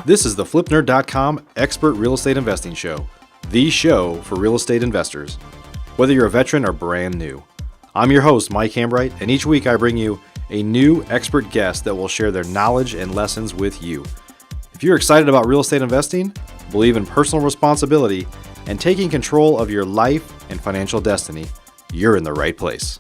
This is the FlipNerd.com Expert Real Estate Investing Show, the show for real estate investors, whether you're a veteran or brand new. I'm your host, Mike Hambright, and each week I bring you a new expert guest that will share their knowledge and lessons with you. If you're excited about real estate investing, believe in personal responsibility, and taking control of your life and financial destiny, you're in the right place.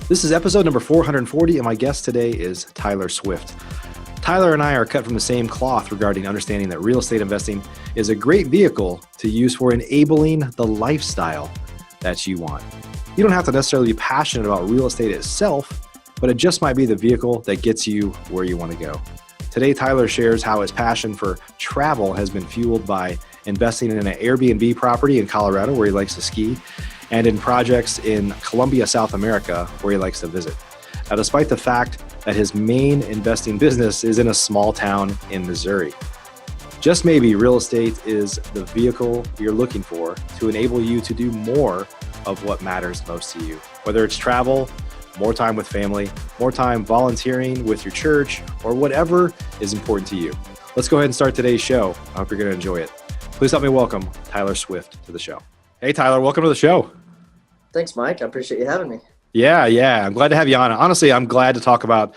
This is episode number 440, and my guest today is Tyler Swift. Tyler and I are cut from the same cloth regarding understanding that real estate investing is a great vehicle to use for enabling the lifestyle that you want. You don't have to necessarily be passionate about real estate itself, but it just might be the vehicle that gets you where you want to go. Today, Tyler shares how his passion for travel has been fueled by investing in an Airbnb property in Colorado where he likes to ski, and in projects in Colombia, South America, where he likes to visit. Now, despite the fact that his main investing business is in a small town in Missouri, just maybe real estate is the vehicle you're looking for to enable you to do more of what matters most to you. Whether it's travel, more time with family, more time volunteering with your church, or whatever is important to you. Let's go ahead and start today's show. I hope you're going to enjoy it. Please help me welcome Tyler Swift to the show. Hey, Tyler, welcome to the show. Thanks, Mike. I appreciate you having me. Yeah. I'm glad to have you on. Honestly, I'm glad to talk about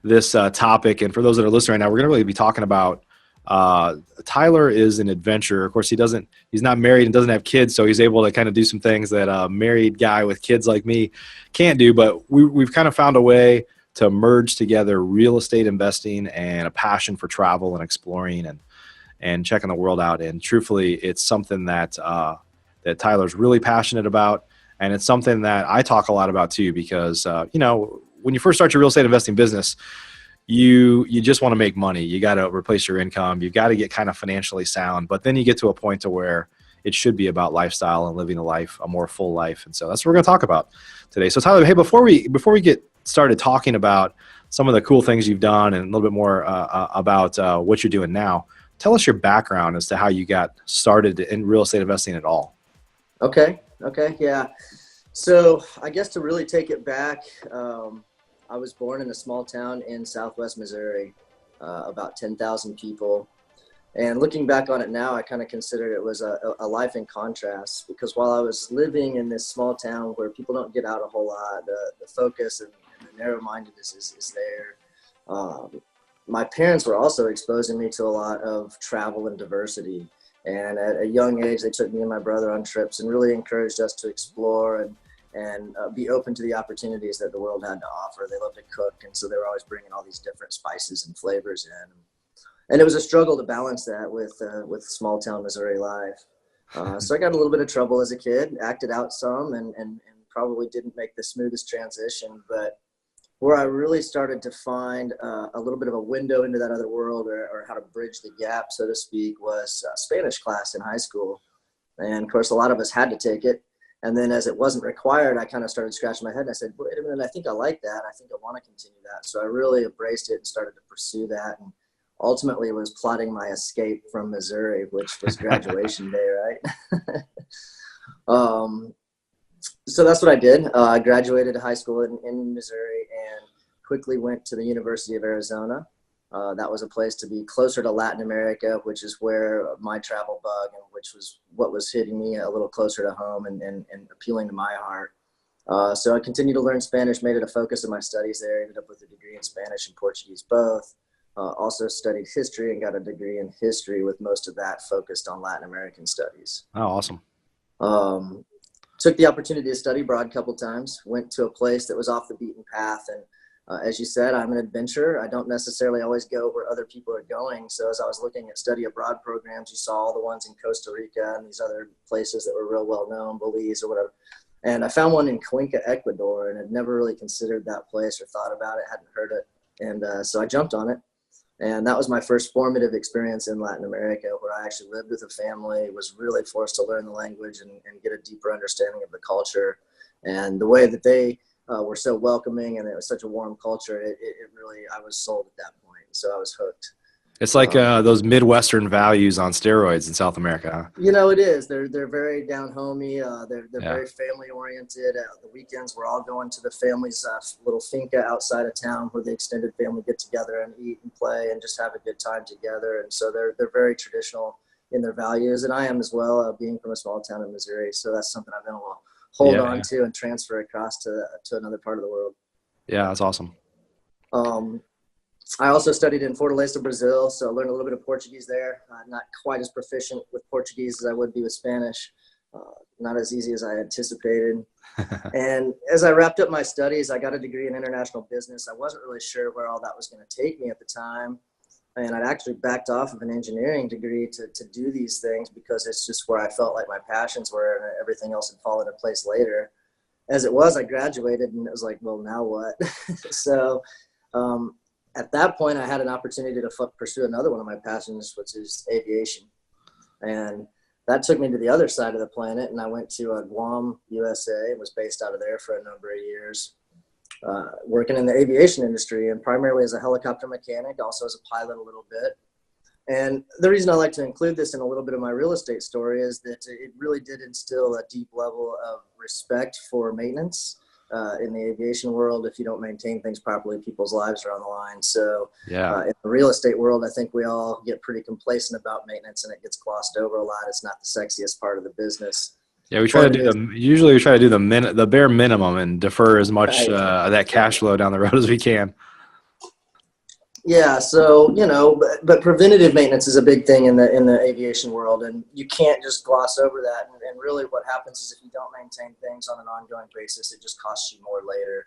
this topic. And for those that are listening right now, we're going to really be talking about Tyler is an adventurer. Of course, he's not married and doesn't have kids, so he's able to kind of do some things that a married guy with kids like me can't do. But we've kind of found a way to merge together real estate investing and a passion for travel and exploring and checking the world out. And truthfully, it's something that Tyler's really passionate about. And it's something that I talk a lot about too, because, when you first start your real estate investing business, you just want to make money. You got to replace your income. You got to get kind of financially sound, but then you get to a point to where it should be about lifestyle and living a more full life. And so that's what we're going to talk about today. So Tyler, hey, before we get started talking about some of the cool things you've done and a little bit more about what you're doing now, tell us your background as to how you got started in real estate investing at all. Okay. Yeah. So I guess to really take it back, I was born in a small town in Southwest Missouri, about 10,000 people. And looking back on it now, I kind of consider it was a life in contrast, because while I was living in this small town where people don't get out a whole lot, the focus and the narrow-mindedness is there. My parents were also exposing me to a lot of travel and diversity. And at a young age, they took me and my brother on trips and really encouraged us to explore and be open to the opportunities that the world had to offer. They loved to cook, and so they were always bringing all these different spices and flavors in. And it was a struggle to balance that with small town Missouri life. So I got a little bit of trouble as a kid, acted out some, and probably didn't make the smoothest transition. But where I really started to find a little bit of a window into that other world, or how to bridge the gap, so to speak, was Spanish class in high school. And of course, a lot of us had to take it. And then as it wasn't required, I kind of started scratching my head and I said, wait a minute, I think I like that. I think I want to continue that. So I really embraced it and started to pursue that. And ultimately was plotting my escape from Missouri, which was graduation day, right? So that's what I did. I graduated high school in Missouri and quickly went to the University of Arizona. That was a place to be closer to Latin America, which is where my travel bug, and which was what was hitting me a little closer to home and appealing to my heart. So I continued to learn Spanish, made it a focus of my studies there, ended up with a degree in Spanish and Portuguese both. Also studied history and got a degree in history, with most of that focused on Latin American studies. Oh, awesome. Took the opportunity to study abroad a couple times, went to a place that was off the beaten path. And as you said, I'm an adventurer. I don't necessarily always go where other people are going. So as I was looking at study abroad programs, you saw all the ones in Costa Rica and these other places that were real well known, Belize or whatever. And I found one in Cuenca, Ecuador, and had never really considered that place or thought about it, hadn't heard it. And so I jumped on it. And that was my first formative experience in Latin America, where I actually lived with a family, was really forced to learn the language and get a deeper understanding of the culture. And the way that they were so welcoming, and it was such a warm culture, it really, I was sold at that point. So I was hooked. It's like those Midwestern values on steroids in South America, huh? It is. They're very down homey. They're Yeah. very family oriented. The weekends, we're all going to the family's little finca outside of town where the extended family get together and eat and play and just have a good time together. And so they're very traditional in their values, and I am as well, being from a small town in Missouri. So that's something I've been able to hold on to and transfer across to another part of the world. Yeah, that's awesome. I also studied in Fortaleza, Brazil, so I learned a little bit of Portuguese there. Not quite as proficient with Portuguese as I would be with Spanish. Not as easy as I anticipated. And as I wrapped up my studies, I got a degree in international business. I wasn't really sure where all that was going to take me at the time. And I'd actually backed off of an engineering degree to do these things because it's just where I felt like my passions were, and everything else had fallen into place later. As it was, I graduated and it was like, well, now what? So, at that point, I had an opportunity to pursue another one of my passions, which is aviation. And that took me to the other side of the planet. And I went to Guam, USA, and was based out of there for a number of years, working in the aviation industry, and primarily as a helicopter mechanic, also as a pilot a little bit. And the reason I like to include this in a little bit of my real estate story is that it really did instill a deep level of respect for maintenance. In the aviation world, if you don't maintain things properly, people's lives are on the line. So in the real estate world, I think we all get pretty complacent about maintenance, and it gets glossed over a lot. It's not the sexiest part of the business. Yeah, we try to do usually we try to do the bare minimum and defer as much that cash flow down the road as we can. Yeah, so but preventative maintenance is a big thing in the aviation world, and you can't just gloss over that. And really, what happens is if you don't maintain things on an ongoing basis, it just costs you more later.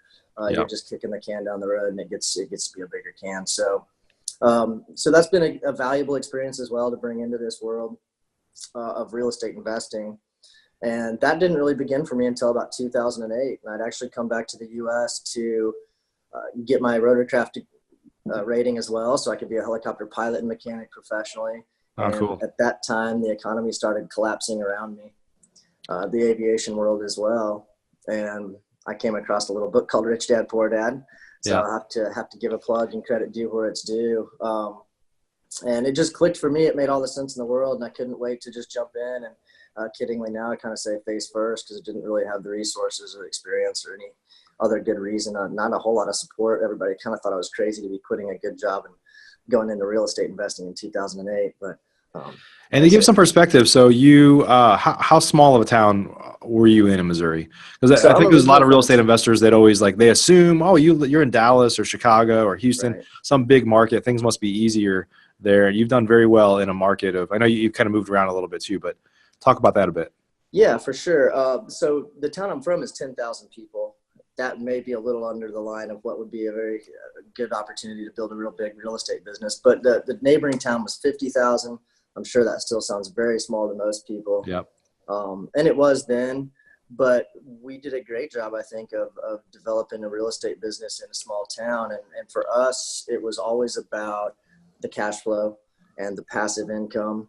You're just kicking the can down the road, and it gets to be a bigger can. So, so that's been a valuable experience as well to bring into this world of real estate investing. And that didn't really begin for me until about 2008, and I'd actually come back to the U.S. to get my rotorcraft rating as well, so I could be a helicopter pilot and mechanic professionally. And cool. At that time, the economy started collapsing around me, the aviation world as well. And I came across a little book called Rich Dad Poor Dad. So I have to give a plug and credit due where it's due. And it just clicked for me. It made all the sense in the world, and I couldn't wait to just jump in. And kiddingly, now I kind of say face first because it didn't really have the resources or experience or any other good reason, not a whole lot of support. Everybody kind of thought I was crazy to be quitting a good job and going into real estate investing in 2008. But and to give some perspective, so you, how small of a town were you in Missouri? Because I think there's a lot of real estate investors that always they assume, oh, you're in Dallas or Chicago or Houston, right, some big market, things must be easier there. And you've done very well in a market of, I know you've kind of moved around a little bit too, but talk about that a bit. Yeah, for sure. So the town I'm from is 10,000 people. That may be a little under the line of what would be a very good opportunity to build a real big real estate business. But the neighboring town was 50,000. I'm sure that still sounds very small to most people. Yep. And it was then, but we did a great job, I think, of developing a real estate business in a small town. And for us, it was always about the cash flow and the passive income.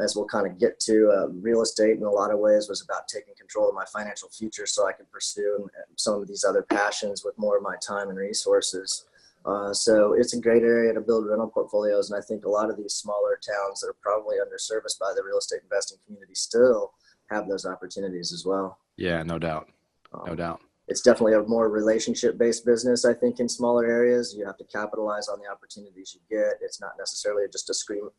As we'll kind of get to, real estate in a lot of ways was about taking control of my financial future so I could pursue some of these other passions with more of my time and resources. So it's a great area to build rental portfolios. And I think a lot of these smaller towns that are probably underserviced by the real estate investing community still have those opportunities as well. Yeah, no doubt. No doubt. It's definitely a more relationship-based business, I think, in smaller areas. You have to capitalize on the opportunities you get. It's not necessarily just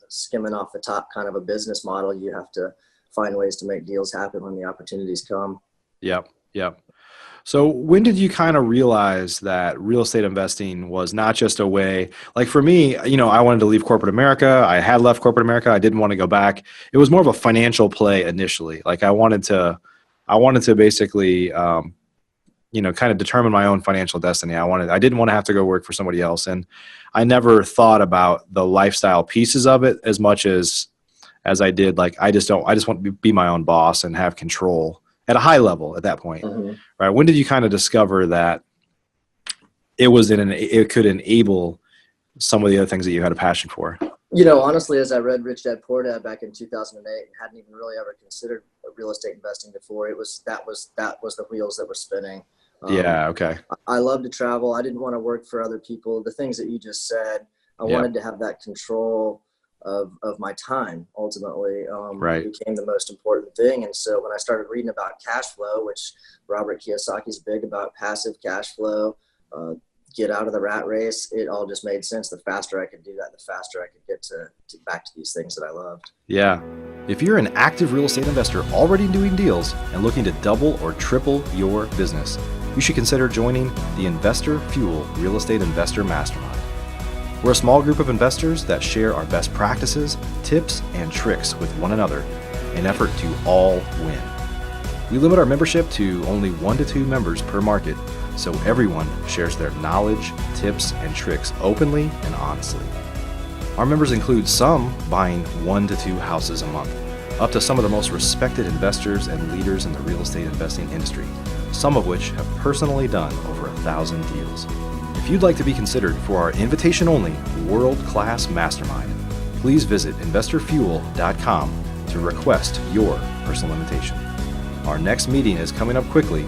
skimming off the top kind of a business model. You have to find ways to make deals happen when the opportunities come. Yep. So when did you kind of realize that real estate investing was not just a way, like for me, I wanted to leave corporate America. I had left corporate America. I didn't want to go back. It was more of a financial play initially. Like I wanted to basically, kind of determine my own financial destiny. I didn't want to have to go work for somebody else. And I never thought about the lifestyle pieces of it as much as I did. Like, I just want to be my own boss and have control at a high level at that point. Mm-hmm. Right. When did you kind of discover that it could enable some of the other things that you had a passion for? Honestly, as I read Rich Dad Poor Dad back in 2008, and hadn't even really ever considered real estate investing before, that was the wheels that were spinning. Yeah. Okay. I love to travel. I didn't want to work for other people. The things that you just said, I Yeah. wanted to have that control of my time. Ultimately, Right. became the most important thing. And so when I started reading about cash flow, which Robert Kiyosaki's big about passive cash flow, uh, get out of the rat race, it all just made sense. The faster I could do that, the faster I could get to back to these things that I loved. Yeah. If you're an active real estate investor already doing deals and looking to double or triple your business, you should consider joining the Investor Fuel Real Estate Investor Mastermind. We're a small group of investors that share our best practices, tips, and tricks with one another in an effort to all win. We limit our membership to only 1 to 2 members per market, so everyone shares their knowledge, tips, and tricks openly and honestly. Our members include some buying 1 to 2 houses a month, up to some of the most respected investors and leaders in the real estate investing industry, some of which have personally done over 1,000 deals. If you'd like to be considered for our invitation-only world-class mastermind, please visit investorfuel.com to request your personal invitation. Our next meeting is coming up quickly.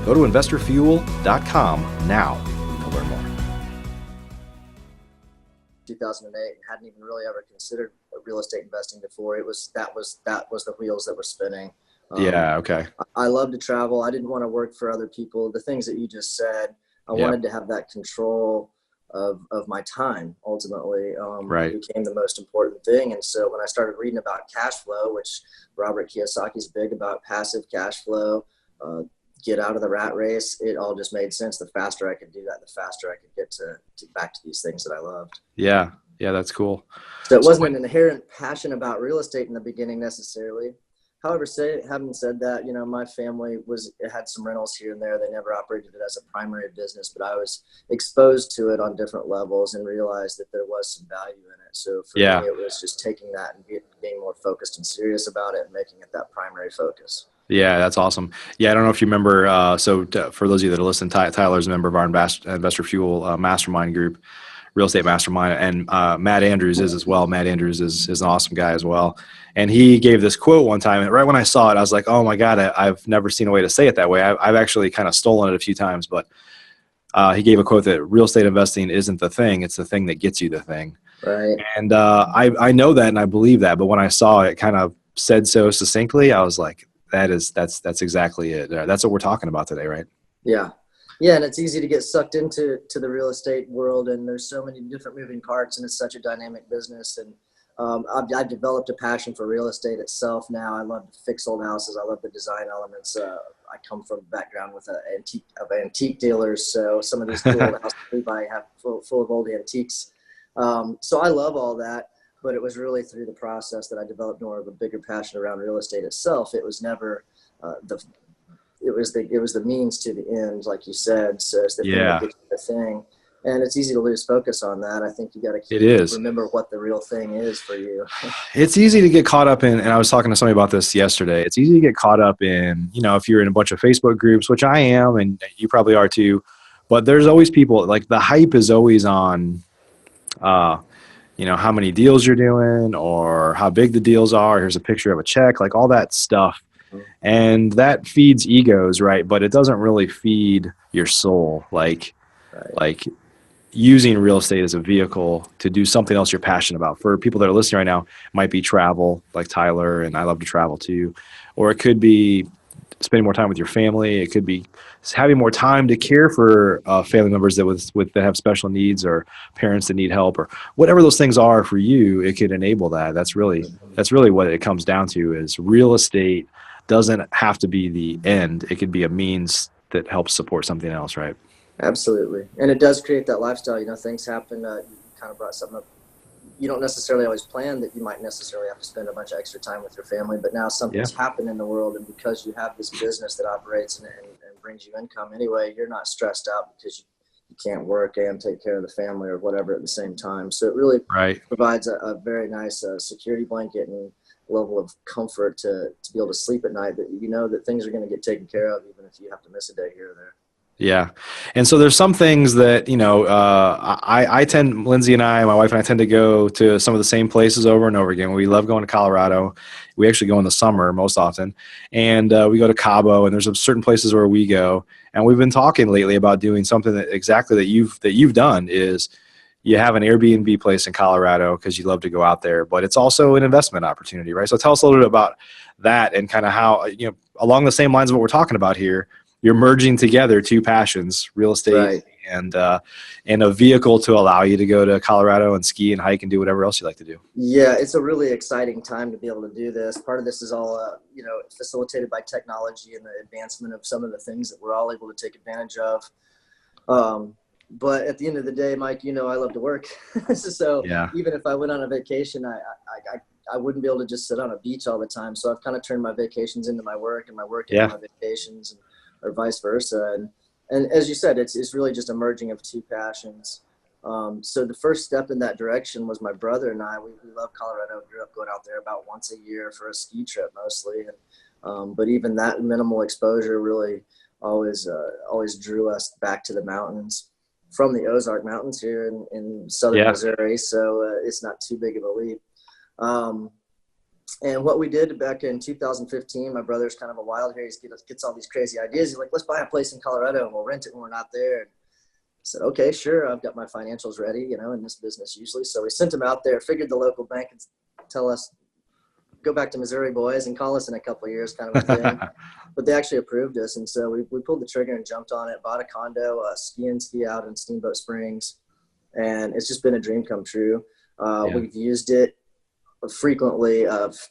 Go to investorfuel.com now to learn more. 2008, hadn't even really ever considered real estate investing before. That was the wheels that were spinning. Yeah. Okay. I love to travel. I didn't want to work for other people. The things that you just said, I wanted to have that control of my time. Ultimately, Right. became the most important thing. And so when I started reading about cash flow, which Robert Kiyosaki's big about passive cash flow, get out of the rat race, it all just made sense. The faster I could do that, the faster I could get to back to these things that I loved. Yeah. Yeah. That's cool. So it wasn't an inherent passion about real estate in the beginning necessarily. However, having said that, my family had some rentals here and there. They never operated it as a primary business, but I was exposed to it on different levels and realized that there was some value in it. So for me, it was just taking that and being more focused and serious about it and making it that primary focus. Yeah, that's awesome. Yeah, I don't know if you remember. For those of you that listen, Tyler's a member of our Investor Fuel Mastermind group, Real Estate Mastermind, and Matt Andrews is as well. Matt Andrews is an awesome guy as well. And he gave this quote one time, and right when I saw it, I was like, "Oh my God, I've never seen a way to say it that way." I've actually kind of stolen it a few times, but he gave a quote that real estate investing isn't the thing; it's the thing that gets you the thing. Right. And I know that, and I believe that. But when I saw it kind of said so succinctly, I was like, that's exactly it. That's what we're talking about today, right? Yeah. Yeah. And it's easy to get sucked into the real estate world, and there's so many different moving parts, and it's such a dynamic business. And I've developed a passion for real estate itself now. I love to fix old houses. I love the design elements. I come from a background with antique dealers. So some of these cool old houses we buy have full of old antiques. So I love all that. But it was really through the process that I developed more of a bigger passion around real estate itself. It was never it was the means to the end, like you said. So it's the thing that gets you the thing, and it's easy to lose focus on that. I think you got to remember what the real thing is for you. It's easy to get caught up in, and I was talking to somebody about this yesterday. It's easy to get caught up in, if you're in a bunch of Facebook groups, which I am, and you probably are too. But there's always people, like the hype is always on. How many deals you're doing or how big the deals are. Here's a picture of a check, like all that stuff. And that feeds egos, right? But it doesn't really feed your soul. Like using real estate as a vehicle to do something else you're passionate about. For people that are listening right now, it might be travel, like Tyler, and I love to travel too. Or it could be spending more time with your family. It could be having more time to care for family members that have special needs, or parents that need help, or whatever those things are for you. It could enable that. That's really what it comes down to. Is real estate doesn't have to be the end. It could be a means that helps support something else, right? Absolutely, and it does create that lifestyle. Things happen. You kind of brought something up. You don't necessarily always plan that you might necessarily have to spend a bunch of extra time with your family, but now something's happened in the world, and because you have this business that operates and brings you income anyway, you're not stressed out because you can't work and take care of the family or whatever at the same time. So it really provides a very nice security blanket and level of comfort to be able to sleep at night, that that things are going to get taken care of, even if you have to miss a day here or there. Yeah. And so there's some things that, Lindsay and I, my wife and I tend to go to some of the same places over and over again. We love going to Colorado. We actually go in the summer most often. And we go to Cabo, and there's certain places where we go. And we've been talking lately about doing something that you've done is, you have an Airbnb place in Colorado because you love to go out there, but it's also an investment opportunity, right? So tell us a little bit about that and kind of how, along the same lines of what we're talking about here, you're merging together two passions, real estate Right. and a vehicle to allow you to go to Colorado and ski and hike and do whatever else you like to do. Yeah, it's a really exciting time to be able to do this. Part of this is all, facilitated by technology and the advancement of some of the things that we're all able to take advantage of. But at the end of the day, Mike, I love to work. So Yeah. even if I went on a vacation, I wouldn't be able to just sit on a beach all the time. So I've kind of turned my vacations into my work and my work into my vacations, or vice versa. And as you said, it's really just a merging of two passions. So the first step in that direction was my brother and I. We love Colorado. Grew up going out there about once a year for a ski trip mostly. And but even that minimal exposure really always drew us back to the mountains from the Ozark Mountains here in southern Missouri. So it's not too big of a leap. And what we did back in 2015, my brother's kind of a wild here. He gets all these crazy ideas. He's like, let's buy a place in Colorado and we'll rent it when we're not there. And I said, okay, sure. I've got my financials ready, in this business usually. So we sent him out there, figured the local bank and tell us, go back to Missouri, boys, and call us in a couple of years, kind of a thing. But they actually approved us. And so we pulled the trigger and jumped on it, bought a condo, ski in, ski out in Steamboat Springs. And it's just been a dream come true. We've used it frequently,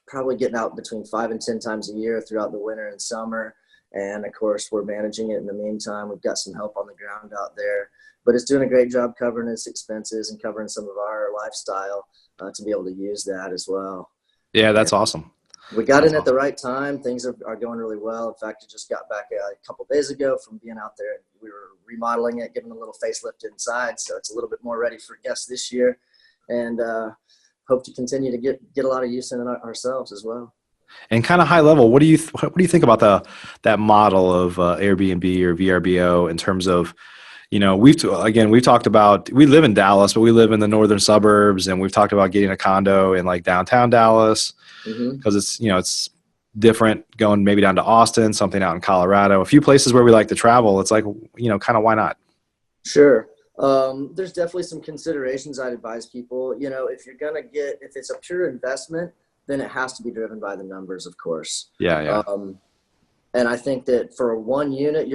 probably getting out between 5 and 10 times a year throughout the winter and summer. And of course, we're managing it in the meantime. We've got some help on the ground out there, but it's doing a great job covering its expenses and covering some of our lifestyle to be able to use that as well. Yeah, that's awesome. We got in at the right time. Things are going really well. In fact, I just got back a couple days ago from being out there. We were remodeling it, giving a little facelift inside, so it's a little bit more ready for guests this year. And hope to continue to get a lot of use in it ourselves as well. And kind of high level, what do you think about that model of Airbnb or VRBO in terms of, we've talked about, we live in Dallas, but we live in the northern suburbs, and we've talked about getting a condo in like downtown Dallas because it's different going maybe down to Austin, something out in Colorado, a few places where we like to travel. It's like, kind of why not? Sure. There's definitely some considerations I'd advise people. If it's a pure investment, then it has to be driven by the numbers, of course. Yeah. And I think that for one unit,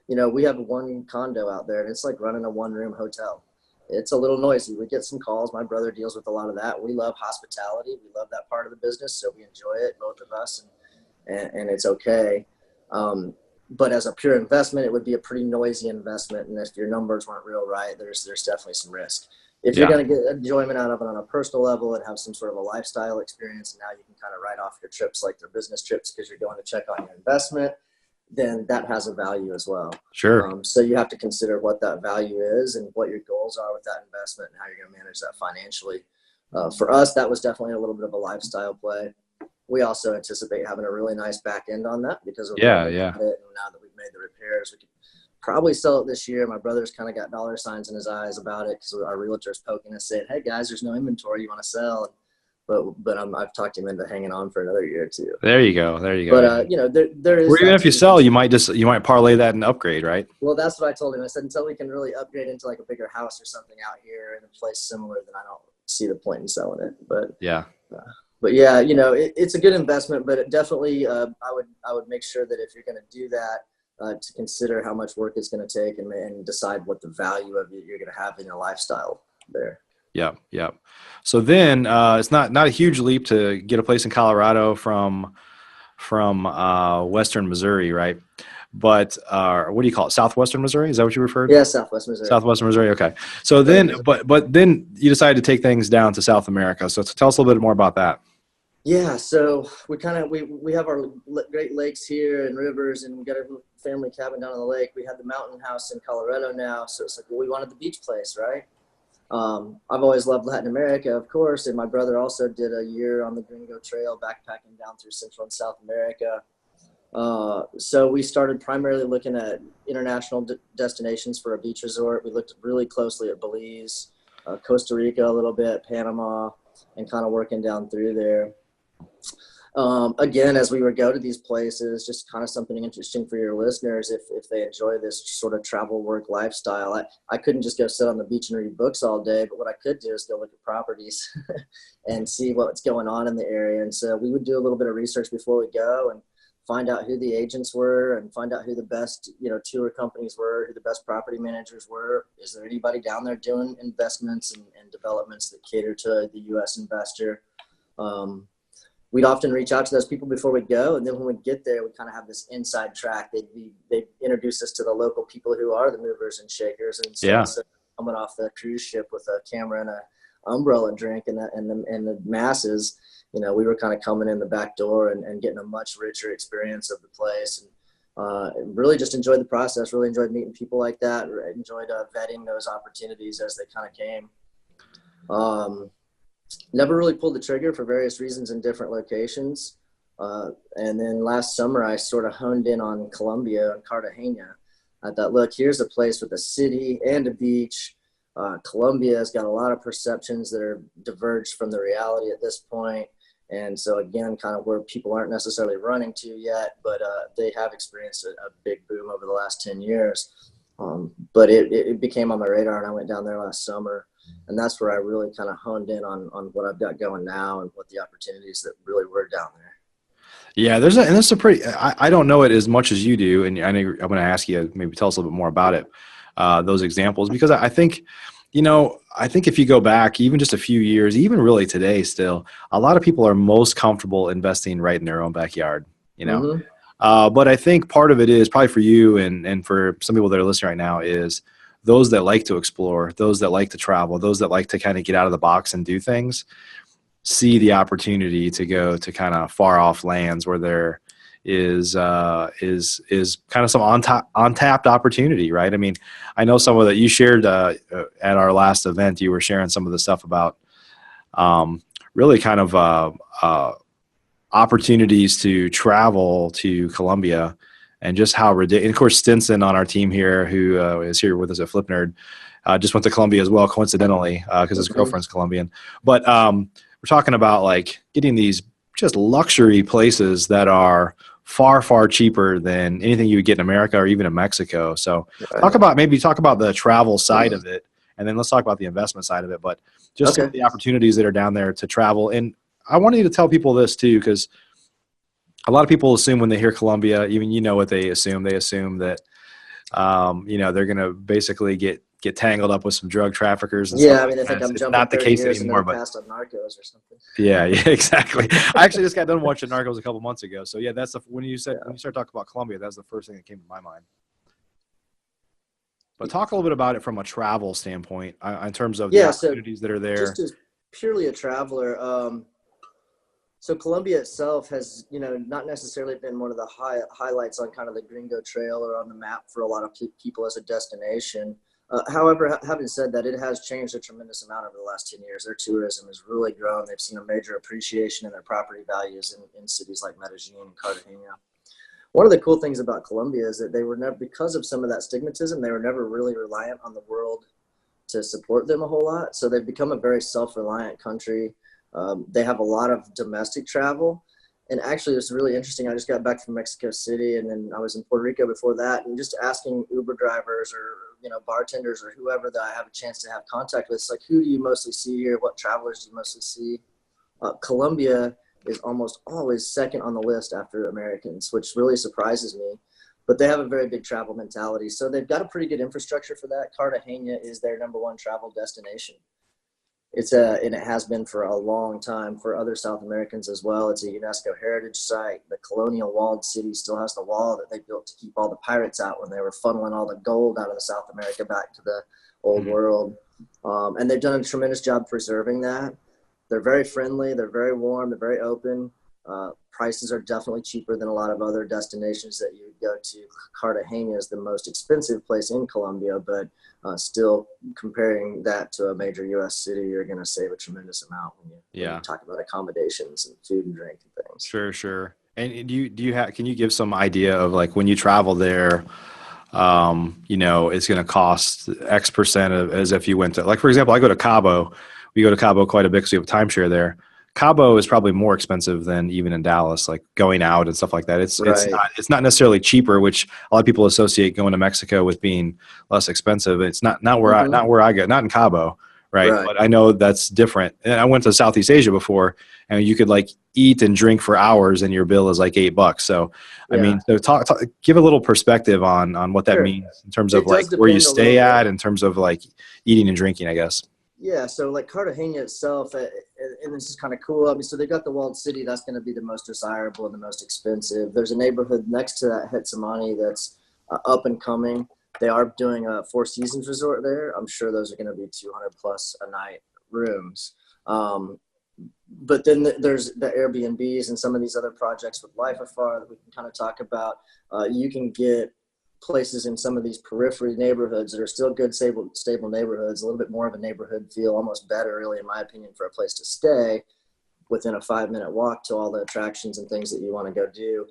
we have one condo out there, and it's like running a one-room hotel. It's a little noisy. We get some calls. My brother deals with a lot of that. We love hospitality. We love that part of the business, so we enjoy it, both of us, and it's okay. But as a pure investment, it would be a pretty noisy investment. And if your numbers weren't real right, there's definitely some risk. If you're going to get enjoyment out of it on a personal level and have some sort of a lifestyle experience, and now you can kind of write off your trips like they're business trips because you're going to check on your investment, then that has a value as well. Sure. So you have to consider what that value is and what your goals are with that investment and how you're going to manage that financially. For us, that was definitely a little bit of a lifestyle play. We also anticipate having a really nice back end on that because of it. And now that we've made the repairs, we could probably sell it this year. My brother's kind of got dollar signs in his eyes about it because our realtor's poking us saying, hey guys, there's no inventory you want to sell. But I've talked him into hanging on for another year or two. There you go. But there is. Or even if you sell, you might parlay that and upgrade, right? Well, that's what I told him. I said until we can really upgrade into like a bigger house or something out here in a place similar, then I don't see the point in selling it. But yeah. But yeah, it's a good investment, but it definitely, I would make sure that if you're going to do that, to consider how much work it's going to take and decide what the value of it you're going to have in your lifestyle there. Yeah. So then it's not a huge leap to get a place in Colorado from Western Missouri, right? But what do you call it? Southwestern Missouri? Is that what you referred? Yeah, Southwest Missouri. Southwestern Missouri. Okay. So then, but then you decided to take things down to South America. So tell us a little bit more about that. Yeah. So we have our Great Lakes here and rivers, and we got a family cabin down on the lake. We had the mountain house in Colorado now. So it's like, well, we wanted the beach place, right? I've always loved Latin America, of course. And my brother also did a year on the Gringo Trail, backpacking down through Central and South America. So we started primarily looking at international destinations for a beach resort. We looked really closely at Belize, Costa Rica a little bit, Panama, and kind of working down through there. Again, as we would go to these places, just kind of something interesting for your listeners if they enjoy this sort of travel work lifestyle. I couldn't just go sit on the beach and read books all day, but what I could do is go look at properties and see what's going on in the area. And so we would do a little bit of research before we go and find out who the agents were and find out who the best, tour companies were, who the best property managers were. Is there anybody down there doing investments and developments that cater to the U.S. investor? We'd often reach out to those people before we go. And then when we get there, we kind of have this inside track. They'd introduce us to the local people who are the movers and shakers. And so instead of coming off the cruise ship with a camera and an umbrella drink and the masses, we were kind of coming in the back door and getting a much richer experience of the place. And really just enjoyed the process, really enjoyed meeting people like that, enjoyed vetting those opportunities as they kind of came. Never really pulled the trigger for various reasons in different locations. And then last summer, I sort of honed in on Colombia and Cartagena. I thought, look, here's a place with a city and a beach. Colombia has got a lot of perceptions that are diverged from the reality at this point. And so again, kind of where people aren't necessarily running to yet, but they have experienced a big boom over the last 10 years. But it became on my radar, and I went down there last summer. And that's where I really kind of honed in on what I've got going now and what the opportunities that really were down there. Yeah, there's a pretty, I don't know it as much as you do. And I know I'm going to ask you, maybe tell us a little bit more about it, those examples, because I think, if you go back even just a few years, even really today still, a lot of people are most comfortable investing right in their own backyard, Mm-hmm. But I think part of it is probably for you and for some people that are listening right now is those that like to explore, those that like to travel, those that like to kind of get out of the box and do things, see the opportunity to go to kind of far off lands where there is kind of some untapped opportunity, right? I mean, I know some of that you shared at our last event. You were sharing some of the stuff about really kind of opportunities to travel to Colombia. And just how ridiculous. And of course, Stinson on our team here, who is here with us at Flip Nerd, just went to Colombia as well, coincidentally, because his girlfriend's Colombian. But we're talking about like getting these just luxury places that are far, far cheaper than anything you would get in America or even in Mexico. So talk about the travel side of it, and then let's talk about the investment side of it. But just some of the opportunities that are down there to travel. And I wanted you to tell people this too, because a lot of people assume when they hear Colombia, even what they assume. They assume that they're going to basically get tangled up with some drug traffickers. And I mean, I think I'm jumping not the case anymore. But passed on Narcos or something. Yeah, exactly. I actually just got done watching Narcos a couple months ago. So yeah, that's when you start talking about Colombia, that's the first thing that came to my mind. But talk a little bit about it from a travel standpoint in terms of the opportunities that are there. Just as purely a traveler. So Colombia itself has, not necessarily been one of the highlights on kind of the Gringo Trail or on the map for a lot of people as a destination. However, having said that, it has changed a tremendous amount over the last 10 years. Their tourism has really grown. They've seen a major appreciation in their property values in cities like Medellin and Cartagena. One of the cool things about Colombia is that they were never, because of some of that stigmatism, they were never really reliant on the world to support them a whole lot. So they've become a very self-reliant country. They have a lot of domestic travel. And actually, it was really interesting. I just got back from Mexico City, and then I was in Puerto Rico before that. And just asking Uber drivers or bartenders or whoever that I have a chance to have contact with, it's like, who do you mostly see here? What travelers do you mostly see? Colombia is almost always second on the list after Americans, which really surprises me. But they have a very big travel mentality, so they've got a pretty good infrastructure for that. Cartagena is their number one travel destination. And it has been for a long time for other South Americans as well. It's a UNESCO heritage site. The colonial walled city still has the wall that they built to keep all the pirates out when they were funneling all the gold out of the South America back to the old world. And they've done a tremendous job preserving that. They're very friendly. They're very warm. They're very open. Prices are definitely cheaper than a lot of other destinations that you would go to. Cartagena is the most expensive place in Colombia, but still comparing that to a major U.S. city, you're going to save a tremendous amount when you talk about accommodations and food and drink and things. Sure. And can you give some idea of like when you travel there, it's going to cost X percent as if you went to, like, for example, we go to Cabo quite a bit because we have a timeshare there. Cabo is probably more expensive than even in Dallas, like going out and stuff like that. Right. It's not necessarily cheaper, which a lot of people associate going to Mexico with being less expensive. It's not where Hmm. not where I go, not in Cabo, right? Right. But I know that's different. And I went to Southeast Asia before, and you could like eat and drink for hours, and your bill is like $8. So, I Yeah. mean, so give a little perspective on what that Sure. means in terms of It like does where you depend a little stay bit. at, in terms of like eating and drinking, I guess. Yeah, so like Cartagena itself, and this is kind of cool. I mean, so they got the walled city. That's going to be the most desirable and the most expensive. There's a neighborhood next to that, Getsemani, that's up and coming. They are doing a Four Seasons resort there. I'm sure those are going to be 200 plus a night rooms. Um, but then there's the Airbnbs and some of these other projects with Life Afar that we can kind of talk about. You can get places in some of these periphery neighborhoods that are still good, stable neighborhoods, a little bit more of a neighborhood feel, almost better, really, in my opinion, for a place to stay within a 5-minute walk to all the attractions and things that you want to go do.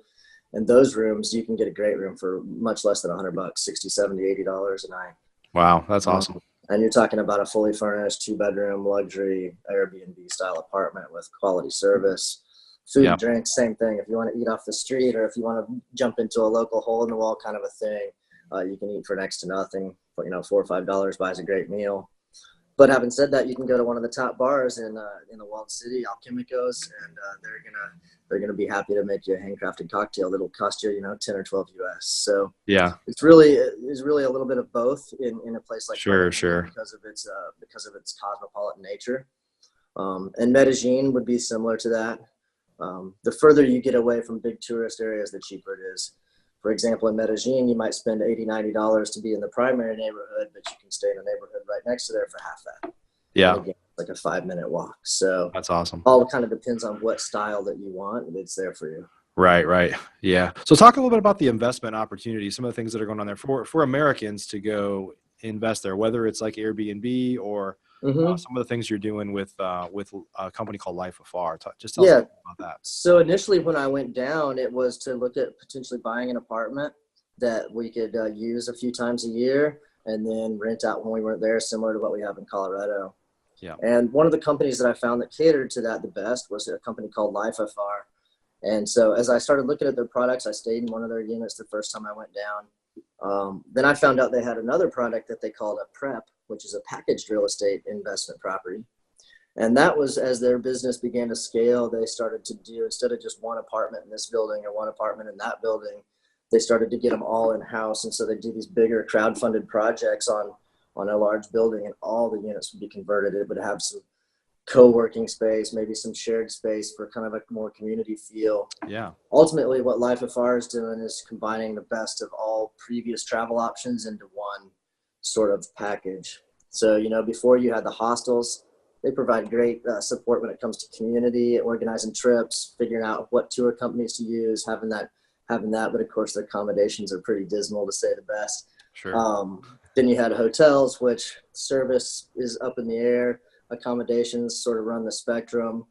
And those rooms, you can get a great room for much less than $100, 60, 70, $80 a night. Wow, that's awesome. And you're talking about a fully furnished 2-bedroom luxury Airbnb style apartment with quality service, food, Yeah. drinks, same thing. If you want to eat off the street or if you want to jump into a local hole in the wall kind of a thing, you can eat for next to nothing. But, $4 or $5 buys a great meal. But having said that, you can go to one of the top bars in the walled city, Alchemicos, and they're gonna be happy to make you a handcrafted cocktail that'll cost you 10 or 12 US. So Yeah. it's really a little bit of both in a place like Sure. because of its cosmopolitan nature. And Medellin would be similar to that. The further you get away from big tourist areas, the cheaper it is. For example, in Medellin, you might spend $80, $90 to be in the primary neighborhood, but you can stay in a neighborhood right next to there for half that. Yeah. And again, like a 5-minute walk. So That's awesome. all kind of depends on what style that you want. It's there for you. Right. Yeah. So talk a little bit about the investment opportunities, some of the things that are going on there for Americans to go invest there, whether it's like Airbnb or Mm-hmm. some of the things you're doing with a company called Life Afar. Just tell us Yeah. about that. So initially when I went down, it was to look at potentially buying an apartment that we could use a few times a year and then rent out when we weren't there, similar to what we have in Colorado. Yeah. And one of the companies that I found that catered to that the best was a company called Life Afar. And so as I started looking at their products, I stayed in one of their units the first time I went down. Then I found out they had another product that they called a PREP, which is a packaged real estate investment property. And that was as their business began to scale, they started to do, instead of just one apartment in this building or one apartment in that building, they started to get them all in-house. And so they do these bigger crowd-funded projects on a large building, and all the units would be converted. It would have some co-working space, maybe some shared space for kind of a more community feel. Yeah. Ultimately, what Life Afar is doing is combining the best of all previous travel options into one sort of package. So, before you had the hostels, they provide great support when it comes to community, organizing trips, figuring out what tour companies to use, having that. But of course, the accommodations are pretty dismal, to say the best. Sure. Then you had hotels, which service is up in the air. Accommodations sort of run the spectrum.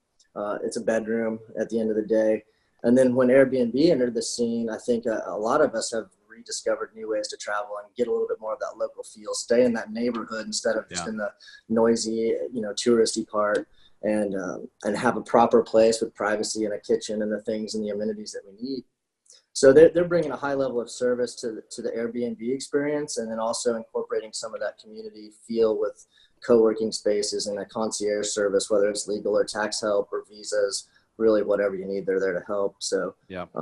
It's a bedroom at the end of the day. And then when Airbnb entered the scene, I think a lot of us have rediscovered new ways to travel and get a little bit more of that local feel, stay in that neighborhood instead of just in the noisy, touristy part, and have a proper place with privacy and a kitchen and the things and the amenities that we need. So they're bringing a high level of service to the Airbnb experience, and then also incorporating some of that community feel with co-working spaces and a concierge service, whether it's legal or tax help or visas, really whatever you need, they're there to help. So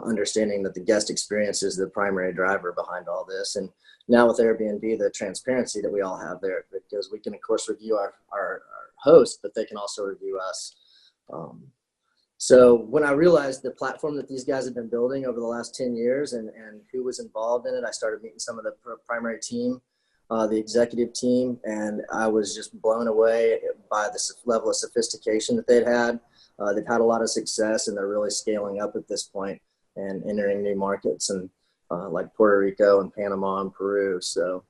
understanding that the guest experience is the primary driver behind all this. And now with Airbnb, the transparency that we all have there, because we can, of course, review our host, but they can also review us. So when I realized the platform that these guys have been building over the last 10 years and who was involved in it, I started meeting some of the primary team, the executive team, and I was just blown away by the level of sophistication that they'd had. They've had a lot of success, and they're really scaling up at this point and entering new markets and like Puerto Rico and Panama and Peru. So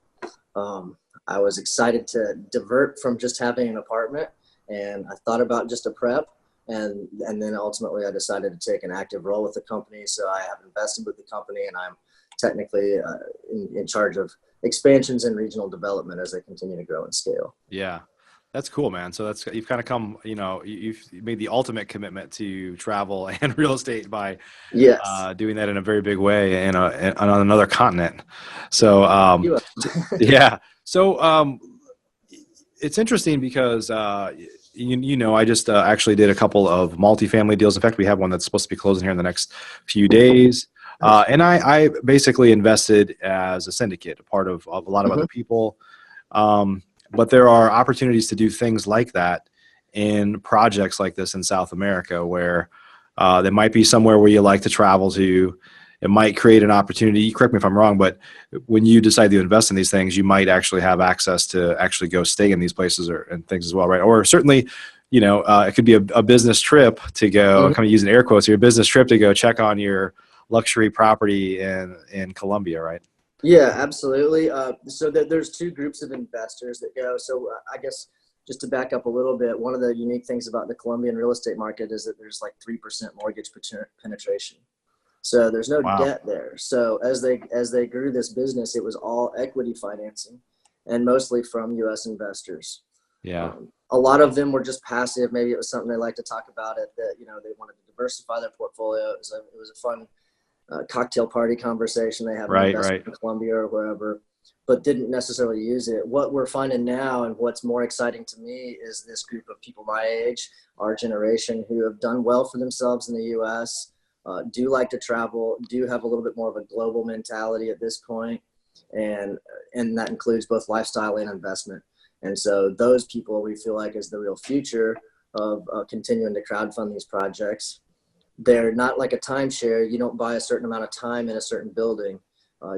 I was excited to divert from just having an apartment, and I thought about just a prep. And then ultimately I decided to take an active role with the company. So I have invested with the company, and I'm technically in charge of expansions and regional development as they continue to grow and scale. Yeah. That's cool, man. So you've kind of come, you've made the ultimate commitment to travel and real estate by Yes. doing that in a very big way on another continent. So, You. yeah. So, it's interesting because, I just actually did a couple of multifamily deals. In fact, we have one that's supposed to be closing here in the next few days. Nice. And I basically invested as a syndicate, a part of a lot of Hmm. other people. But there are opportunities to do things like that in projects like this in South America, where there might be somewhere where you like to travel to. It might create an opportunity. Correct me if I'm wrong, but when you decide to invest in these things, you might actually have access to actually go stay in these places and things as well, right? Or certainly, it could be a business trip to go, kind of using air quotes here, a business trip to go check on your luxury property in Colombia, right? Yeah, absolutely. So there's two groups of investors that go. So I guess just to back up a little bit, one of the unique things about the Colombian real estate market is that there's like 3% mortgage penetration. So there's no Wow. debt there. So as they grew this business, it was all equity financing, and mostly from U.S. investors. Yeah. A lot of them were just passive. Maybe it was something they like to talk about it, that they wanted to diversify their portfolio. It was a fun cocktail party conversation. They have an Right. investment Right. in Colombia or wherever, but didn't necessarily use it. What we're finding now, and what's more exciting to me, is this group of people my age, our generation, who have done well for themselves in the U.S., do like to travel, do have a little bit more of a global mentality at this point, and that includes both lifestyle and investment. And so those people, we feel like, is the real future of continuing to crowdfund these projects. They're not like a timeshare. You don't buy a certain amount of time in a certain building.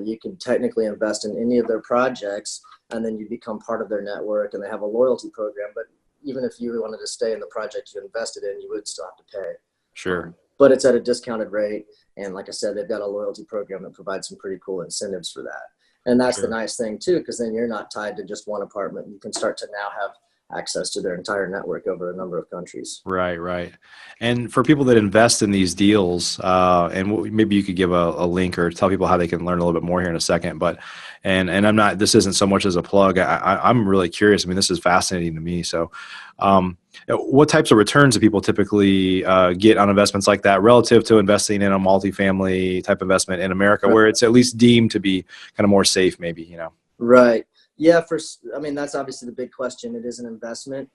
You can technically invest in any of their projects, and then you become part of their network, and they have a loyalty program. But even if you wanted to stay in the project you invested in, you would still have to pay. Sure. But it's at a discounted rate. And like I said, they've got a loyalty program that provides some pretty cool incentives for that. And that's the Sure. nice thing too, because then you're not tied to just one apartment. You can start to now have access to their entire network over a number of countries. Right, right. And for people that invest in these deals, maybe you could give a link or tell people how they can learn a little bit more here in a second. But, and I'm not, this isn't so much as a plug. I'm really curious. I mean, this is fascinating to me. So, what types of returns do people typically get on investments like that relative to investing in a multifamily type investment in America, Right. where it's at least deemed to be kind of more safe, maybe, Right. Yeah. I mean, that's obviously the big question. It is an investment.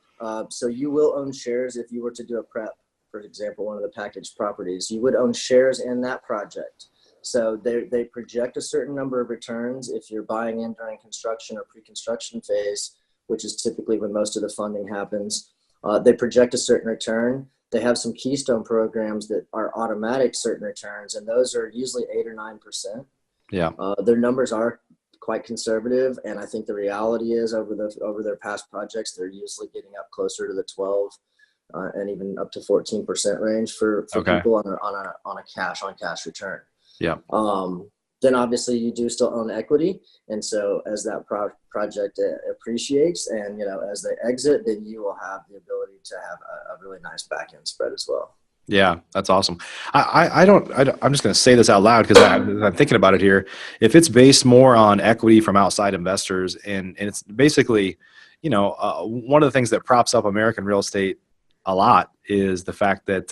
So you will own shares if you were to do a prep, for example, one of the packaged properties. You would own shares in that project. So they project a certain number of returns if you're buying in during construction or pre-construction phase, which is typically when most of the funding happens. They project a certain return. They have some keystone programs that are automatic certain returns, and those are usually 8 or 9%. Yeah. Their numbers are quite conservative, and I think the reality is over their past projects, they're usually getting up closer to the 12 and even up to 14% range for Okay. people on a cash on cash return. Yeah. Then obviously you do still own equity, and so as that project appreciates, and as they exit, then you will have the ability to have a really nice back end spread as well. Yeah, that's awesome. I'm just going to say this out loud because I'm thinking about it here. If it's based more on equity from outside investors, and it's basically, one of the things that props up American real estate a lot is the fact that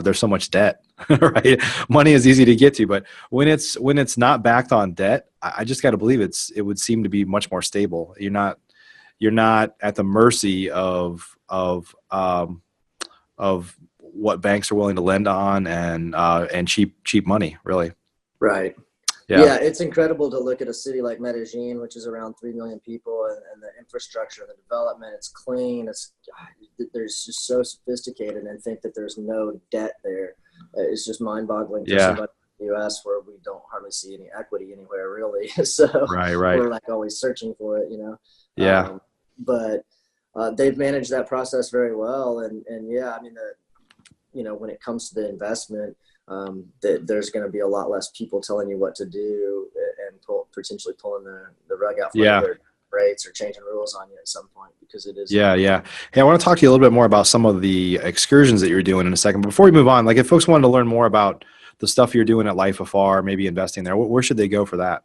there's so much debt, right? Money is easy to get to, but when it's not backed on debt, I just got to believe it would seem to be much more stable. You're not at the mercy of what banks are willing to lend on and cheap money, really. Right. Yeah. Yeah, it's incredible to look at a city like Medellin, which is around 3 million people, and the infrastructure, the development, it's clean. There's just so sophisticated, and think that there's no debt there. It's just mind-boggling for Yeah. somebody in the U.S. where we don't hardly see any equity anywhere, really. So Right. we're like always searching for it, Yeah. But they've managed that process very well, and yeah, I mean, when it comes to the investment, that there's going to be a lot less people telling you what to do and potentially pulling the rug out from Yeah. under rates or changing rules on you at some point, because it is. Yeah. Yeah. Hey, I want to talk to you a little bit more about some of the excursions that you're doing in a second. But before we move on, like if folks wanted to learn more about the stuff you're doing at Life Afar, maybe investing there, where should they go for that?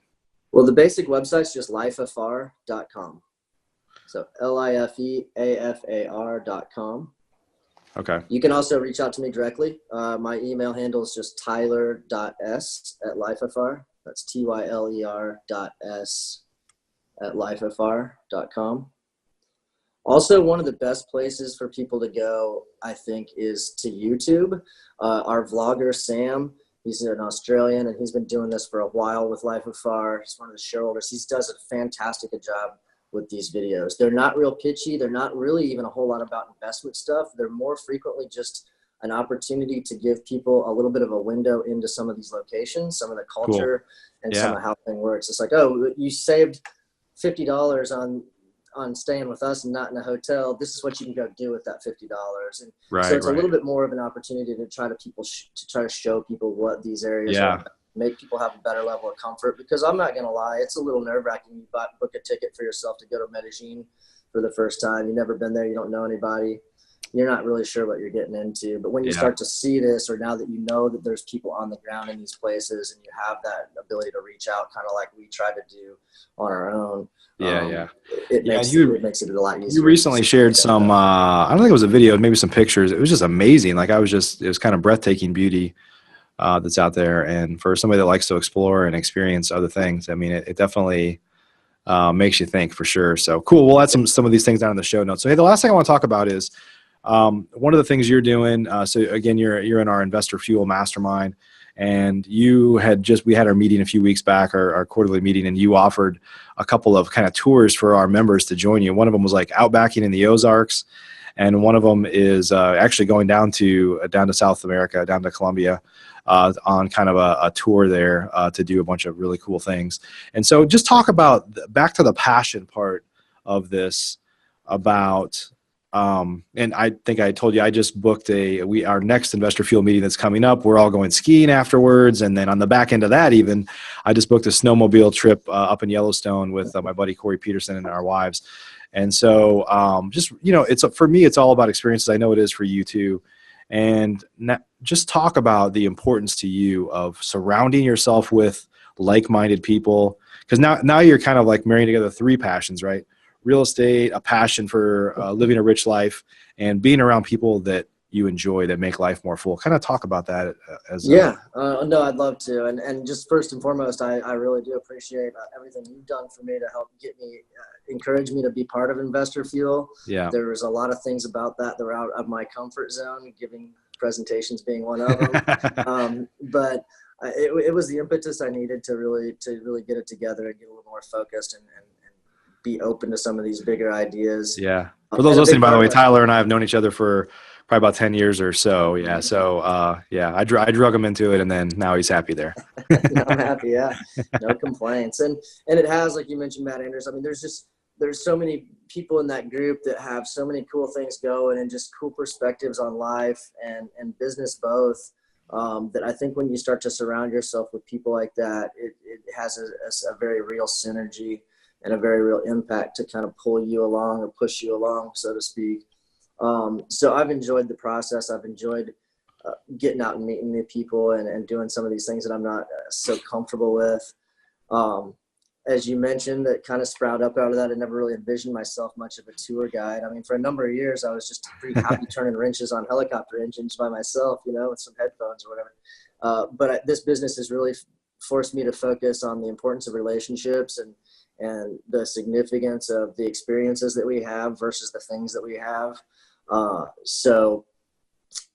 Well, the basic website's just lifeafar.com. So lifeafar.com. Okay. You can also reach out to me directly. My email handle is just tyler.s@lifeafar. That's tyler.s@lifeafar.com. Also, one of the best places for people to go, I think, is to YouTube. Our vlogger, Sam, he's an Australian, and he's been doing this for a while with Life Afar. He's one of the shareholders. He does a fantastic job with these videos. They're not real pitchy. They're not really even a whole lot about investment stuff. They're more frequently just an opportunity to give people a little bit of a window into some of these locations, some of the culture, and some of how things works. It's like, oh, you saved $50 on staying with us and not in a hotel. This is what you can go do with that $50. And so it's a little bit more of an opportunity to try to show people what these areas are, make people have a better level of comfort, because I'm not going to lie, it's a little nerve-wracking. You book a ticket for yourself to go to Medellin for the first time. You've never been there. You don't know anybody. You're not really sure what you're getting into. But when you start to see this, or now that you know that there's people on the ground in these places and you have that ability to reach out, kind of like we try to do on our own, it makes it a lot easier. You recently shared some, I don't think it was a video, maybe some pictures. It was just amazing. Like it was kind of breathtaking beauty that's out there. And for somebody that likes to explore and experience other things, I mean, it definitely makes you think, for sure. So cool. We'll add some of these things down in the show notes. So, hey, the last thing I want to talk about is one of the things you're doing. So again, you're in our Investor Fuel Mastermind, and we had our meeting a few weeks back, our quarterly meeting, and you offered a couple of kind of tours for our members to join you. One of them was like outbacking in the Ozarks, and one of them is actually going down to South America, down to Colombia, on kind of a tour there to do a bunch of really cool things. And so just talk about, back to the passion part of this, about and I think I told you, I just booked our next Investor Fuel meeting that's coming up. We're all going skiing afterwards. And then on the back end of that, even, I just booked a snowmobile trip up in Yellowstone with my buddy Corey Peterson and our wives. And so for me, it's all about experiences. I know it is for you too. And just talk about the importance to you of surrounding yourself with like-minded people. Because now you're kind of like marrying together three passions, right? Real estate, a passion for living a rich life, and being around people that you enjoy, that make life more full. Kind of talk about that no, I'd love to. And just first and foremost, I really do appreciate everything you've done for me to help encourage me to be part of Investor Fuel. Yeah. There was a lot of things about that were out of my comfort zone, giving presentations being one of them. But it was the impetus I needed to really get it together and get a little more focused and be open to some of these bigger ideas. Yeah. For those listening, by the way, Tyler and I have known each other for probably about 10 years or so. Yeah. So, I drug him into it, and then now he's happy there. No, I'm happy. Yeah. No complaints. And it has, like you mentioned, Matt Anders. I mean, there's so many people in that group that have so many cool things going, and just cool perspectives on life and business both. That I think when you start to surround yourself with people like that, it has a very real synergy and a very real impact to kind of pull you along or push you along, so to speak. So I've enjoyed the process. I've enjoyed getting out and meeting new people and doing some of these things that I'm not so comfortable with. As you mentioned, that kind of sprouted up out of that. I never really envisioned myself much of a tour guide. I mean, for a number of years, I was just pretty happy turning wrenches on helicopter engines by myself, with some headphones or whatever. But this business has really forced me to focus on the importance of relationships and the significance of the experiences that we have versus the things that we have. So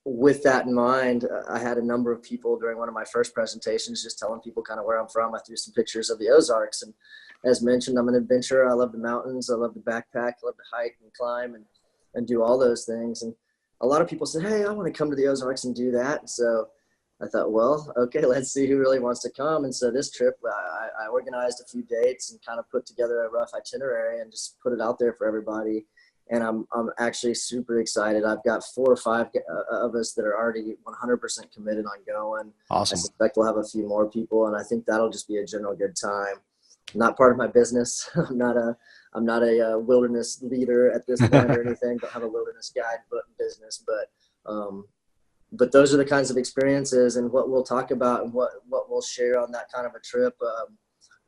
with that in mind, I had a number of people during one of my first presentations just telling people kind of where I'm from. I threw some pictures of the Ozarks, and as mentioned, I'm an adventurer. I love the mountains. I love to backpack. I love to hike and climb and do all those things. And a lot of people said, hey, I want to come to the Ozarks and do that. So I thought, well, okay, let's see who really wants to come. And so this trip, I organized a few dates and kind of put together a rough itinerary and just put it out there for everybody. And I'm actually super excited. I've got 4 or 5 of us that are already 100% committed on going. Awesome. I suspect we'll have a few more people, and I think that'll just be a general good time. Not part of my business. I'm not a wilderness leader at this point or anything. Don't have a wilderness guide business, but those are the kinds of experiences, and what we'll talk about and what we'll share on that kind of a trip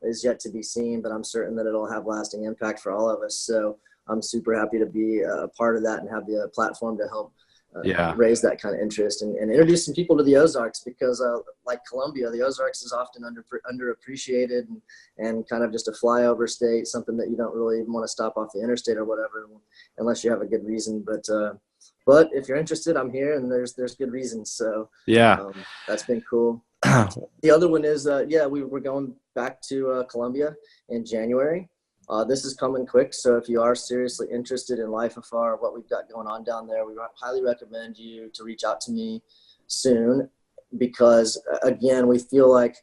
is yet to be seen, but I'm certain that it'll have lasting impact for all of us. So I'm super happy to be a part of that and have the platform to help Yeah. raise that kind of interest and introduce some people to the Ozarks, because like Columbia, the Ozarks is often underappreciated and kind of just a flyover state, something that you don't really even want to stop off the interstate or whatever, unless you have a good reason. But if you're interested, I'm here, and there's good reasons. So Yeah. that's been cool. The other one is, we're going back to Columbia in January. This is coming quick, so if you are seriously interested in Life Afar, what we've got going on down there, we highly recommend you to reach out to me soon, because again, we feel like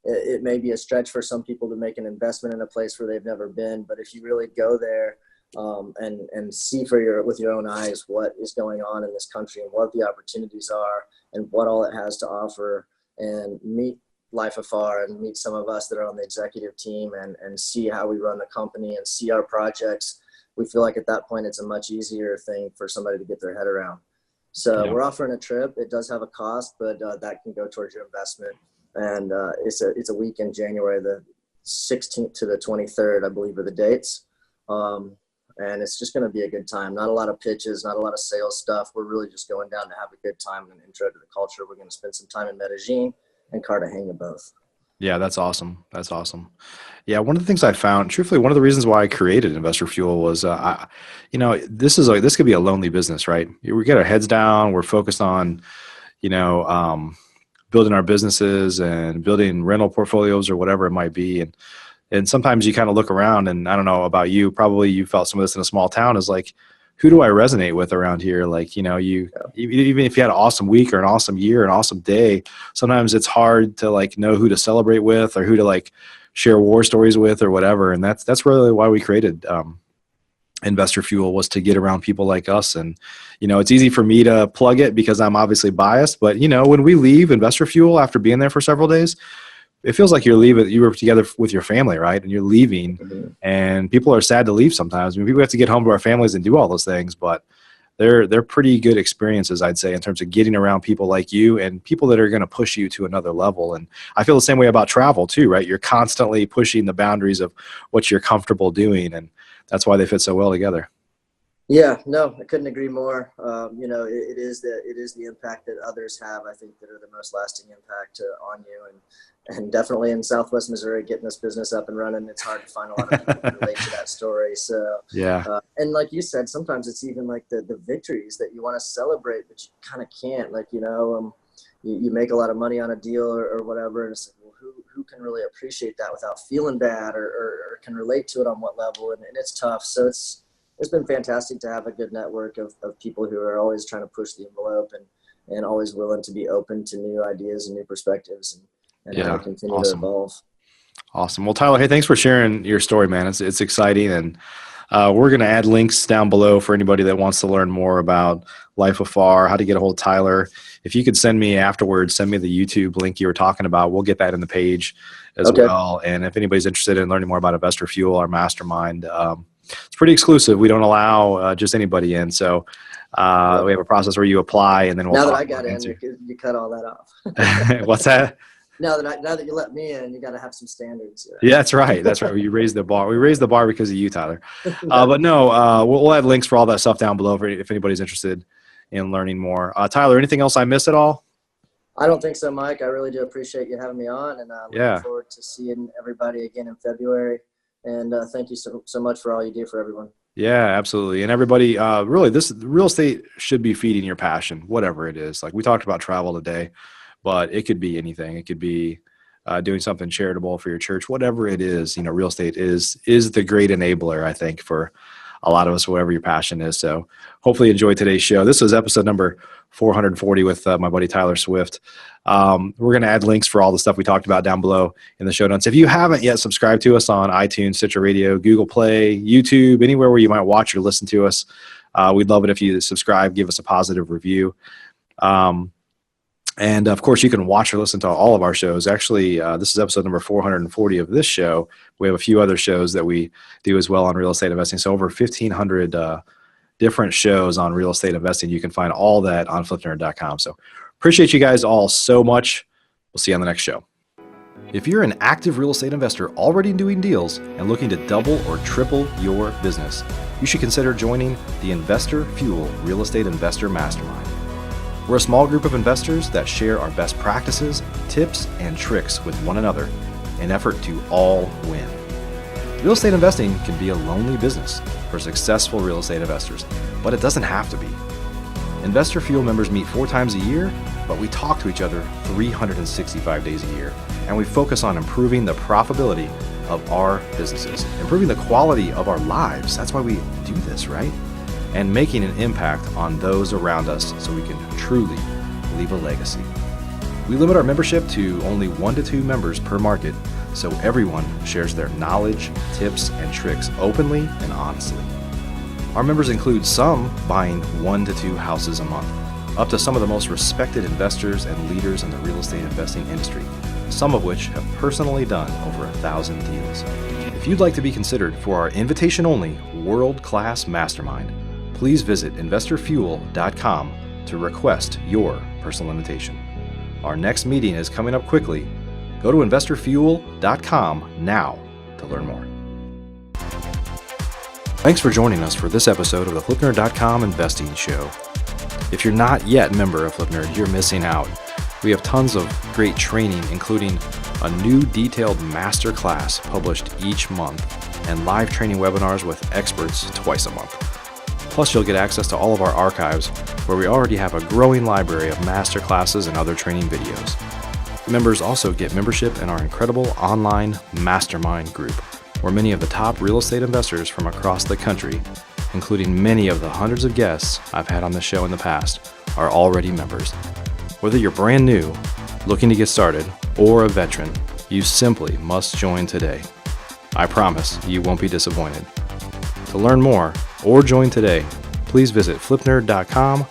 it may be a stretch for some people to make an investment in a place where they've never been, but if you really go there and see with your own eyes what is going on in this country and what the opportunities are and what all it has to offer, and meet Life Afar and meet some of us that are on the executive team and see how we run the company and see our projects, we feel like at that point it's a much easier thing for somebody to get their head around. So we're offering a trip. It does have a cost, but that can go towards your investment. And it's a week in January, the 16th to the 23rd, I believe, are the dates. And it's just going to be a good time. Not a lot of pitches, not a lot of sales stuff. We're really just going down to have a good time and an intro to the culture. We're going to spend some time in Medellin and Cartagena both. Yeah, that's awesome. That's awesome. Yeah, one of the things I found, truthfully, one of the reasons why I created Investor Fuel was, this could be a lonely business, right? We get our heads down, we're focused on, building our businesses and building rental portfolios or whatever it might be, and sometimes you kind of look around, and I don't know about you, probably you felt some of this in a small town, is like, who do I resonate with around here? Like, even if you had an awesome week or an awesome year, an awesome day, sometimes it's hard to like know who to celebrate with or who to like share war stories with or whatever. And that's really why we created Investor Fuel, was to get around people like us. And, it's easy for me to plug it because I'm obviously biased, but when we leave Investor Fuel after being there for several days, it feels like you were together with your family, right? And you're leaving, and people are sad to leave sometimes. I mean, people have to get home to our families and do all those things, but they're pretty good experiences, I'd say, in terms of getting around people like you and people that are going to push you to another level. And I feel the same way about travel too, right? You're constantly pushing the boundaries of what you're comfortable doing, and that's why they fit so well together. Yeah, no, I couldn't agree more. It is the impact that others have, I think, that are the most lasting impact on you. And definitely in Southwest Missouri, getting this business up and running, it's hard to find a lot of people who relate to that story. So, yeah. And like you said, sometimes it's even like the victories that you want to celebrate, but you kind of can't. Like, you make a lot of money on a deal or whatever, and it's like, well, who can really appreciate that without feeling bad or can relate to it on what level? And it's tough. So it's been fantastic to have a good network of people who are always trying to push the envelope and always willing to be open to new ideas and new perspectives and how to continue to evolve. Awesome. Well, Tyler, hey, thanks for sharing your story, man. It's exciting. And we're going to add links down below for anybody that wants to learn more about Life Afar, how to get a hold of Tyler. If you could send me the YouTube link you were talking about, we'll get that in the page as well. And if anybody's interested in learning more about Investor Fuel, our mastermind, it's pretty exclusive. We don't allow just anybody in. So we have a process where you apply, and then we'll. Now that I got in, you cut all that off. What's that? Now that you let me in, you got to have some standards. Yeah, that's right. That's right. You raised the bar. We raised the bar because of you, Tyler. But no, we'll have links for all that stuff down below if anybody's interested in learning more. Tyler, anything else I missed at all? I don't think so, Mike. I really do appreciate you having me on, and looking forward to seeing everybody again in February. And thank you so much for all you do for everyone. Yeah, absolutely. And everybody, really, real estate should be feeding your passion, whatever it is. Like we talked about travel today, but it could be anything. It could be doing something charitable for your church, whatever it is. Real estate is the great enabler, I think, for a lot of us, whatever your passion is. So hopefully you enjoyed today's show. This was episode number 440 with my buddy Tyler Swift. We're going to add links for all the stuff we talked about down below in the show notes. If you haven't yet subscribed to us on iTunes, Stitcher Radio, Google Play, YouTube, anywhere where you might watch or listen to us, we'd love it if you subscribe, give us a positive review. And of course, you can watch or listen to all of our shows. Actually, this is episode number 440 of this show. We have a few other shows that we do as well on real estate investing. So over 1,500 different shows on real estate investing. You can find all that on flipnerd.com. So appreciate you guys all so much. We'll see you on the next show. If you're an active real estate investor already doing deals and looking to double or triple your business, you should consider joining the Investor Fuel Real Estate Investor Mastermind. We're a small group of investors that share our best practices, tips, and tricks with one another in an effort to all win. Real estate investing can be a lonely business for successful real estate investors, but it doesn't have to be. Investor Fuel members meet 4 times a year, but we talk to each other 365 days a year, and we focus on improving the profitability of our businesses, improving the quality of our lives. That's why we do this, right? And making an impact on those around us so we can truly leave a legacy. We limit our membership to only 1 to 2 members per market, so everyone shares their knowledge, tips, and tricks openly and honestly. Our members include some buying 1 to 2 houses a month, up to some of the most respected investors and leaders in the real estate investing industry, some of which have personally done over 1,000 deals. If you'd like to be considered for our invitation-only world-class mastermind, please visit investorfuel.com to request your personal invitation. Our next meeting is coming up quickly. Go to investorfuel.com now to learn more. Thanks for joining us for this episode of the FlipNerd.com Investing Show. If you're not yet a member of FlipNerd, you're missing out. We have tons of great training, including a new detailed masterclass published each month and live training webinars with experts twice a month. Plus, you'll get access to all of our archives, where we already have a growing library of masterclasses and other training videos. Members also get membership in our incredible online mastermind group, where many of the top real estate investors from across the country, including many of the hundreds of guests I've had on the show in the past, are already members. Whether you're brand new, looking to get started, or a veteran, you simply must join today. I promise you won't be disappointed. To learn more or join today, please visit flipnerd.com.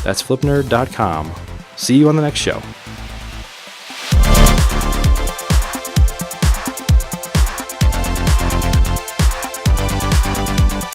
That's flipnerd.com. See you on the next show.